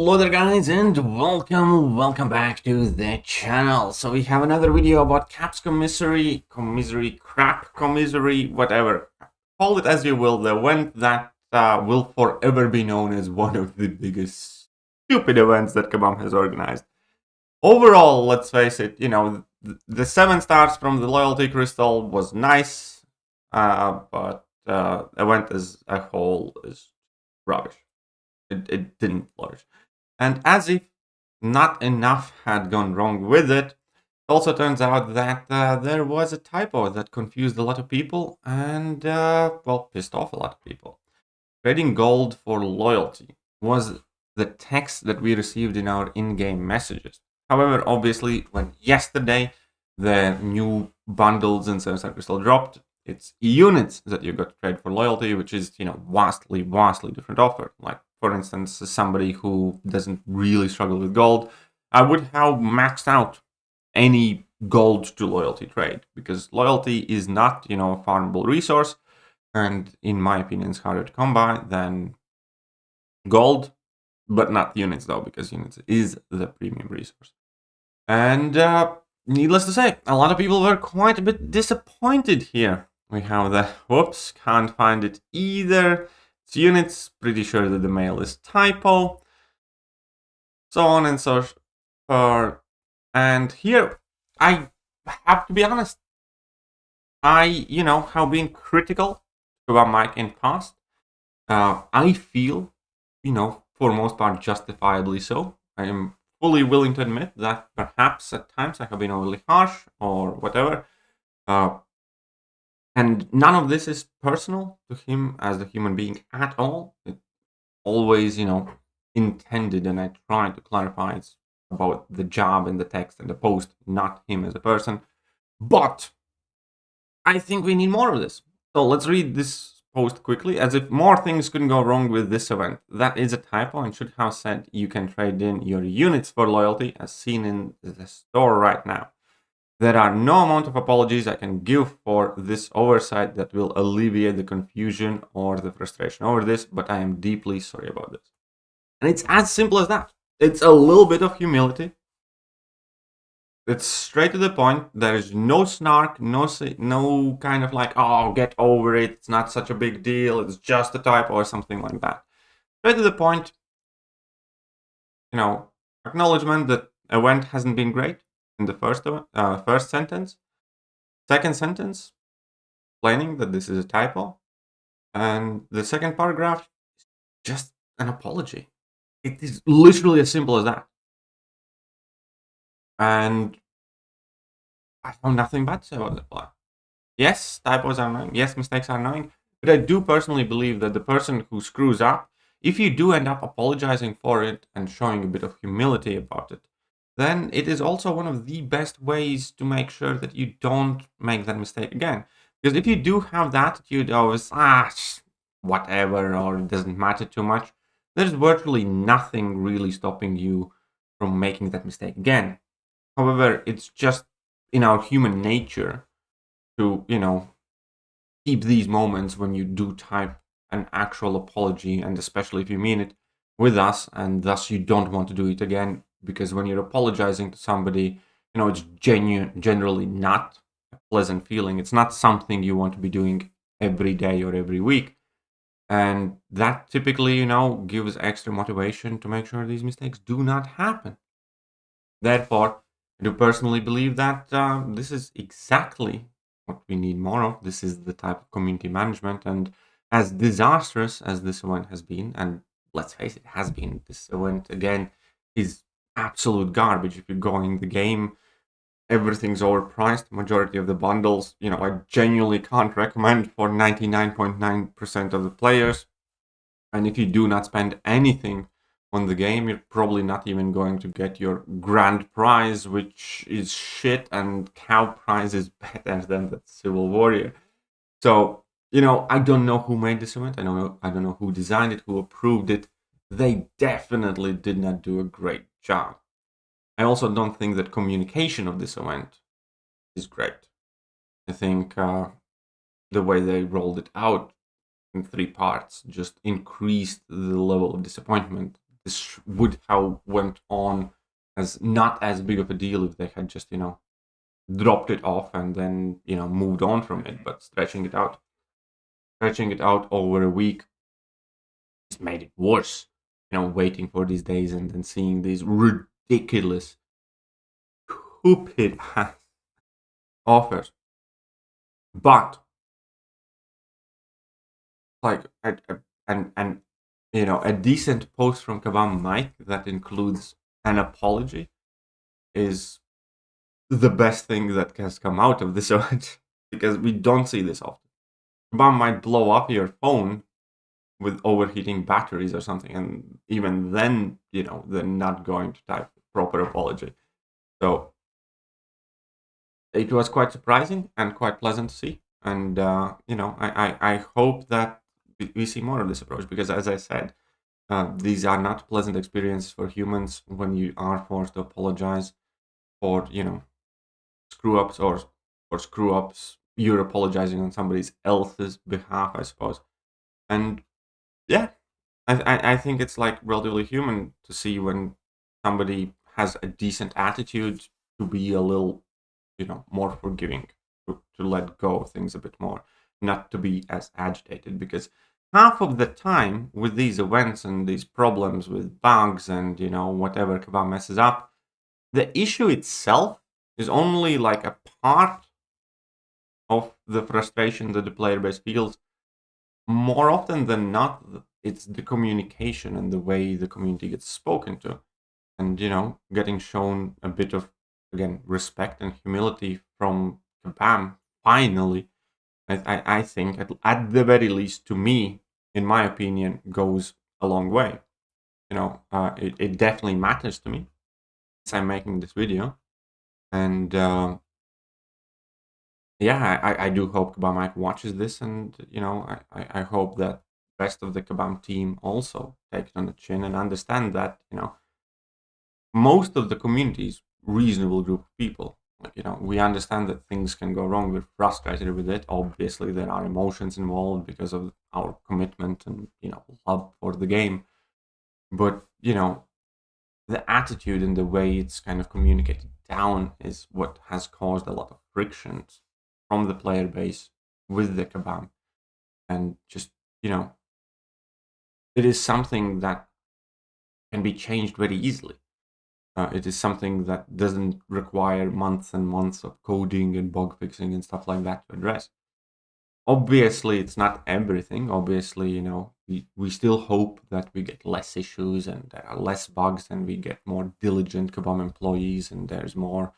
Hello there guys, and welcome back to the channel. So we have another video about Cap's commissary, whatever. Call it as you will, the event that will forever be known as one of the biggest stupid events that Kabam has organized. Overall, let's face it, you know, the 7 stars from the loyalty crystal was nice, but event as a whole is rubbish. It didn't flourish. And as if not enough had gone wrong with it, it also turns out that there was a typo that confused a lot of people and, well, pissed off a lot of people. Trading gold for loyalty was the text that we received in our in-game messages. However, obviously, when yesterday the new bundles in 7-star crystal dropped, it's units that you got to trade for loyalty, which is, you know, vastly different offer. Like, for instance, somebody who doesn't really struggle with gold, I would have maxed out any gold to loyalty trade, because loyalty is not, you know, a farmable resource, and in my opinion, it's harder to come by than gold, but not units though, because units is the premium resource. And needless to say, a lot of people were quite a bit disappointed here. We have the, whoops, can't find it either. It's units, pretty sure that the mail is typo. So on and so forth. And here, I have to be honest. I, you know, have been critical about Mike in past. I feel, you know, for most part, justifiably so. I am fully willing to admit that perhaps at times I have been overly harsh or whatever. And none of this is personal to him as a human being at all. It always, you know, intended, and I try to clarify it's about the job and the text and the post, not him as a person. But I think we need more of this. So let's read this post quickly, as if more things couldn't go wrong with this event. That is a typo and should have said you can trade in your units for loyalty as seen in the store right now. There are no amount of apologies I can give for this oversight that will alleviate the confusion or the frustration over this, but I am deeply sorry about this. And it's as simple as that. It's a little bit of humility. It's straight to the point. There is no snark, no kind of like, oh, get over it, it's not such a big deal, it's just a typo or something like that. Straight to the point, you know, acknowledgement that event hasn't been great in the first sentence. Second sentence, explaining that this is a typo. And the second paragraph is just an apology. It is literally as simple as that. And I found nothing bad to say about the plot. Yes, typos are annoying. Yes, mistakes are annoying. But I do personally believe that the person who screws up, if you do end up apologizing for it and showing a bit of humility about it, then it is also one of the best ways to make sure that you don't make that mistake again. Because if you do have that attitude of, whatever, or it doesn't matter too much, there's virtually nothing really stopping you from making that mistake again. However, it's just in our human nature to, you know, keep these moments when you do type an actual apology, and especially if you mean it, with us, and thus you don't want to do it again. Because when you're apologizing to somebody, you know, it's generally not a pleasant feeling. It's not something you want to be doing every day or every week. And that typically, you know, gives extra motivation to make sure these mistakes do not happen. Therefore, I do personally believe that this is exactly what we need more of. This is the type of community management. And as disastrous as this event has been, and let's face it, has been, this event, again, is absolute garbage. If you're going the game, everything's overpriced. Majority of the bundles, you know, I genuinely can't recommend for 99.9% of the players. And if you do not spend anything on the game, you're probably not even going to get your grand prize, which is shit, and cow prize is better than the Civil Warrior. So, you know, I don't know who made this event. I don't know who designed it, who approved it. They definitely did not do a great job. I also don't think that communication of this event is great. I think the way they rolled it out in 3 parts just increased the level of disappointment this would have went on as not as big of a deal if they had just, dropped it off and then, moved on from it. But stretching it out over a week just made it worse. Waiting for these days and then seeing these ridiculous, stupid offers. But like a decent post from Kabam Mike that includes an apology is the best thing that has come out of this event, because we don't see this often. Kabam might blow up your phone with overheating batteries or something, and even then, they're not going to type proper apology. So it was quite surprising and quite pleasant to see. And I hope that we see more of this approach, because as I said, these are not pleasant experiences for humans when you are forced to apologize for screw ups or screw ups. You're apologizing on somebody else's behalf, I suppose. And yeah, I think it's like relatively human to see when somebody has a decent attitude to be a little, more forgiving, to let go of things a bit more, not to be as agitated. Because half of the time with these events and these problems with bugs and, whatever Kabam messes up, the issue itself is only like a part of the frustration that the player base feels. More often than not, it's the communication and the way the community gets spoken to, and getting shown a bit of, again, respect and humility from Kabam. Finally, I think at the very least, to me, in my opinion, goes a long way. It definitely matters to me since I'm making this video, and yeah, I do hope Kabam Mike watches this, and I hope that the rest of the Kabam team also take it on the chin and understand that most of the community is reasonable group of people. Like, we understand that things can go wrong. We're frustrated with it. Obviously, there are emotions involved because of our commitment and love for the game. But the attitude and the way it's kind of communicated down is what has caused a lot of frictions from the player base with the Kabam. And just, it is something that can be changed very easily. It is something that doesn't require months and months of coding and bug fixing and stuff like that to address. Obviously, it's not everything. Obviously, we still hope that we get less issues and there are less bugs and we get more diligent Kabam employees and there's more,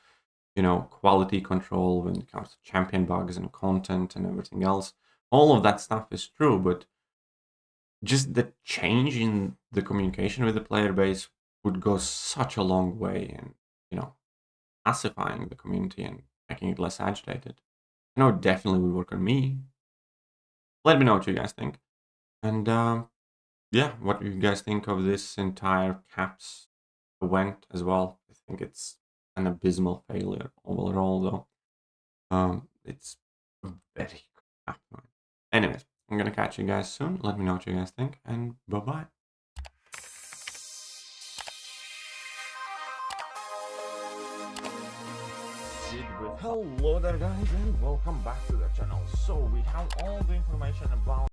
quality control when it comes to champion bugs and content and everything else. All of that stuff is true, but just the change in the communication with the player base would go such a long way in, pacifying the community and making it less agitated. It definitely would work on me. Let me know what you guys think. And yeah, what you guys think of this entire Caps event as well. I think it's an abysmal failure overall, though. It's very crap. Anyways, I'm gonna catch you guys soon. Let me know what you guys think, and bye-bye. Hello there, guys, and welcome back to the channel. So we have all the information about